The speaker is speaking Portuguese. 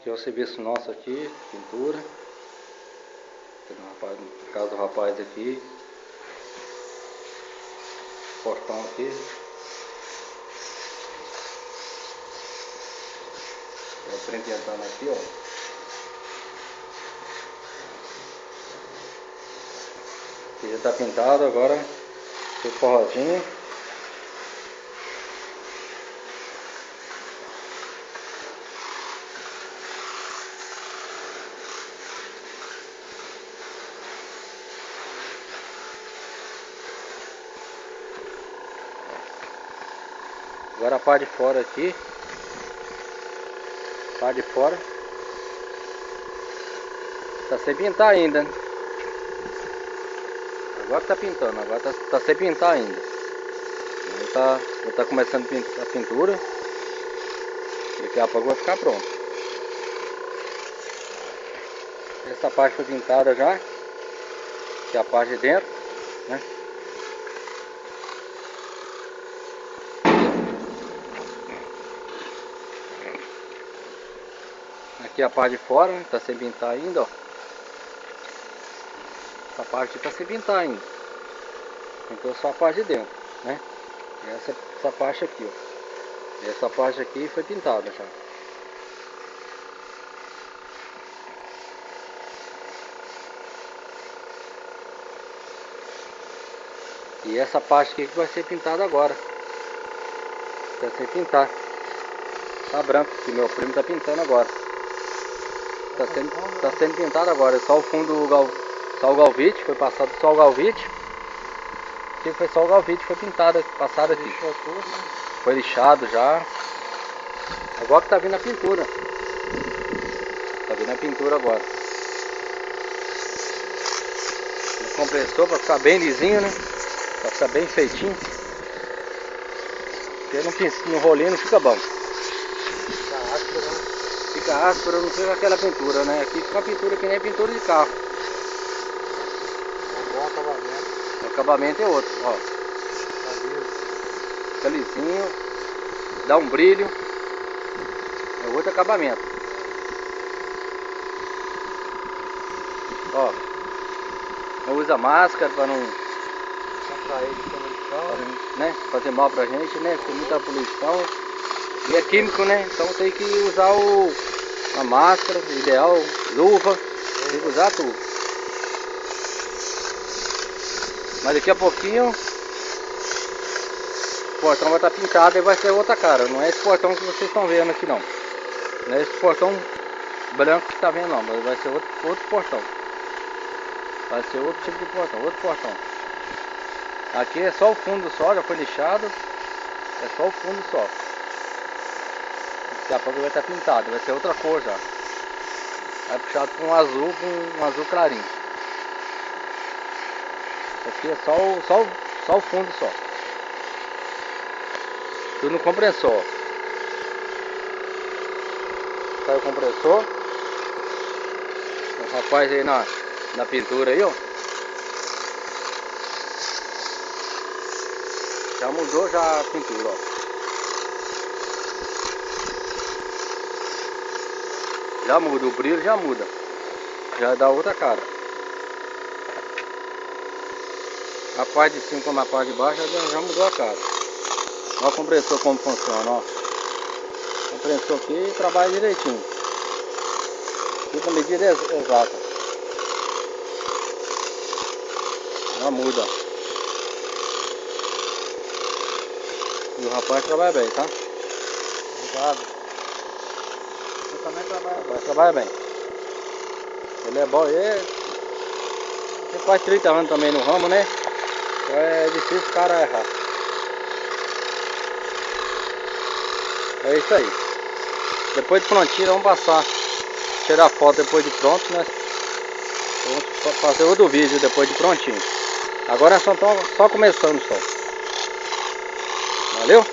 Aqui é o serviço nosso aqui, pintura. Na casa do rapaz aqui. Portão aqui. É o trem entrando aqui, ó. Aqui já tá pintado agora. O forrozinho. Agora a parte de fora aqui. A parte de fora. Tá sem pintar ainda, né? Agora tá pintando, agora tá sem pintar ainda. Já tá começando a pintura. Daqui a pouco vai ficar pronto. Essa parte foi pintada já. Que é a parte de dentro, né? Aqui a parte de fora, né? Tá sem pintar ainda, ó. Essa parte tá sem pintar ainda. Pintou só a parte de dentro, né? E essa parte aqui, ó. E essa parte aqui foi pintada já. E essa parte aqui que vai ser pintada agora. Vai ser pintar. Tá branco, que meu primo tá pintando agora. Tá sendo pintado agora. É só o fundo só o galvite, foi passado só o galvite. Aqui foi só o galvite, foi pintado, passado aqui. Foi lixado já. Agora que tá vindo a pintura. Tá vindo a pintura agora. O compressor pra ficar bem lisinho, né? Pra ficar bem feitinho. Porque no rolinho não fica bom. Fica áspero, né? Fica áspero, não fica aquela pintura, né? Aqui fica uma pintura que nem pintura de carro. É um bom acabamento. O acabamento é outro, ó. Tá liso. Fica lisinho. Dá um brilho. É outro acabamento. Ó. Não usa máscara pra não... Contrair de poluição. Né? Fazer mal pra gente, né? Tem muita poluição. E é químico, né? Então tem que usar a máscara, ideal, luva. Tem que usar tudo. Mas daqui a pouquinho o portão vai estar pintado e vai ser outra cara. Não é esse portão que vocês estão vendo aqui não. Não é esse portão branco que está vendo não, mas vai ser outro portão. Vai ser outro tipo de portão, outro portão. Aqui é só o fundo só, já foi lixado. É só o fundo só. Daqui a pouco vai estar pintado, vai ser outra cor já. Vai puxado com um azul clarinho. Aqui é só o fundo só. Tudo no compressor. Sai o compressor. O rapaz aí na pintura aí, ó. Já mudou já a pintura, ó. Já muda, o brilho já muda. Já dá outra cara. A parte de cima como a parte de baixo já mudou a cara. Olha o compressor como funciona, ó. O compressor aqui trabalha direitinho. Tudo a medida exata. Já muda. E o rapaz trabalha bem, tá? Obrigado. Eu também trabalho. O rapaz trabalha bem. Ele é bom, ele tem quase 30 anos também no ramo, né? Então é difícil o cara errar. É isso aí. Depois de prontinho vamos passar. Tirar foto depois de pronto, né? Vamos fazer outro vídeo depois de prontinho. Agora nós só estamos só começando só. Valeu?